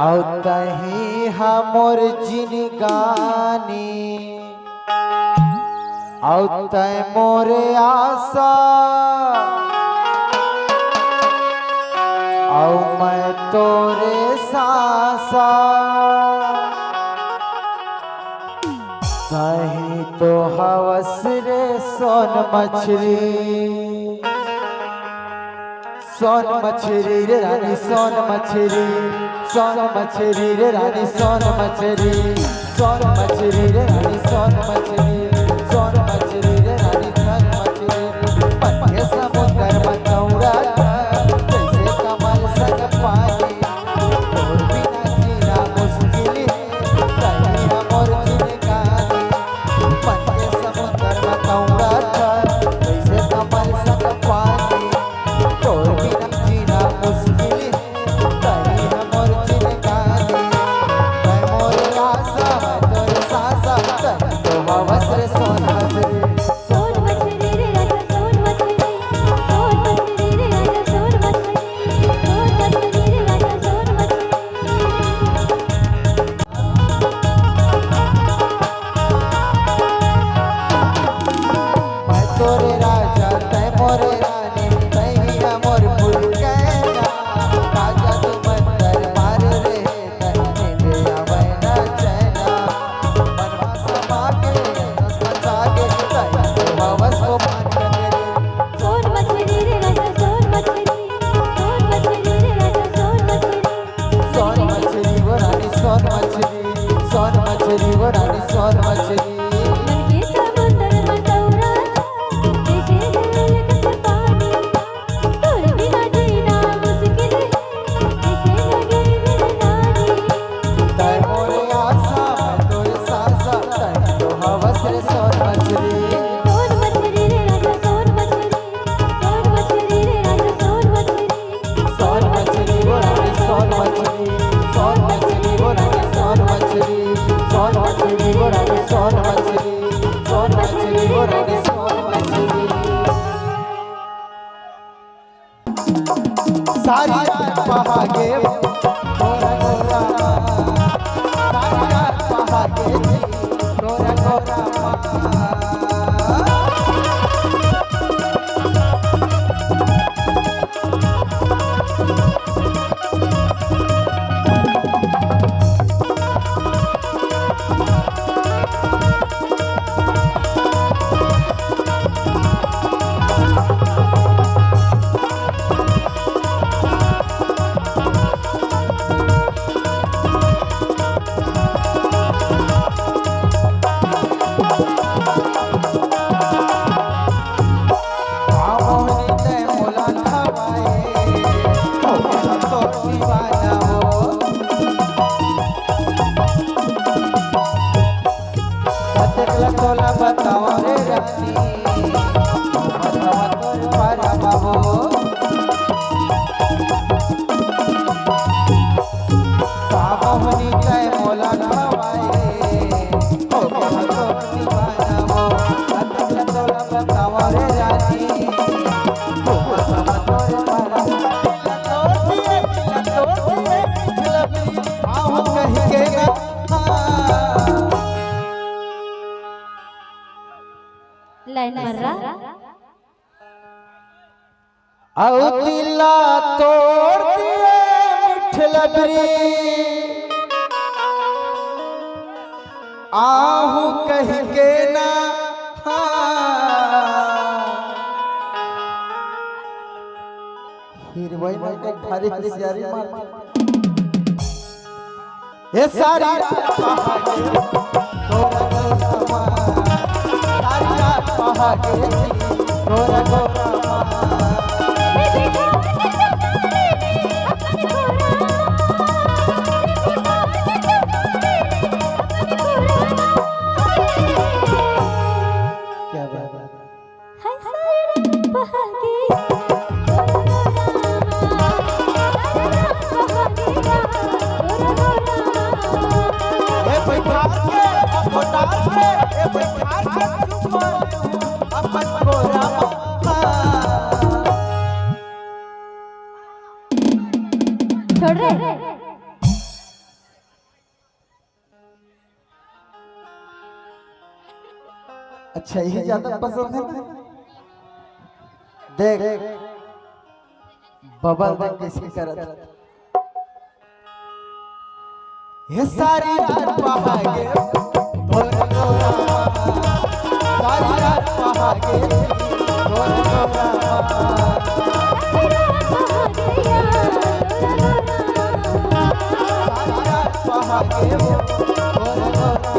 आवतही हमर जिनगानी आवतय मोरे आशा आओ मैं तोरे सासा कहीं तो हवस रे सोन मछली रे रानी सोन मछली रे रानी सोन मछली रे रानी सोन मछली रे रानी सोन मछली पन्ने समुद्र में चौड़ा जैसे कमल संग पानी और बिना जीना मुश्किल है कहीं हमर जिनगानी पन्ने समुद्र में चौड़ा जैसे कमल संग पानी और बिना जीना मुश्किल है कहीं हमर जिनगानी मैं मोर आशा मैं तोर सासा तन तो हवस रे सोन मछली तोरे राजा तै मोरे रानी तैया मोर फूल कहना राजा तू मंतर मार रे तन्ने दे आवे ना चैना मनवा समा के ससा के तै तो हवस को मान के सोन मछली रे राजा सोन मछली रे राजा सोन मछली वो रानी सोन मछली वो रानी सोन मछली सारी रात बहागे गोरा गोरा सारी रात बहागे गोरा गोरा तोला बताओ रे रानी बताओ तोर पारा बाबू बाबा होनी तय मोला खवाए ओ बाबा तोर दीवाना हो तोला बताओ रे रानी ओ बाबा तोर पारा तोर आओ कहीं के ना लाइन मर्रा औ दिला तोड़ दिए मिठलबरी आहू कह के ना हिरवई में के खारी सियारी मार ये सारी पहाड़ी गोरा गोरा सारी रात पहाड़ी गोरा गोरा क्या बात हाय सारे बहागे ए बैठा के अपन गोरा अच्छा यही ज्यादा पसंद है ना? देख बबल देख कैसे करत ये सारी रात बहागे ढोल नगौरा सारी रात बहागे ढोल नगौरा सारी रात बहागे ढोल नगौरा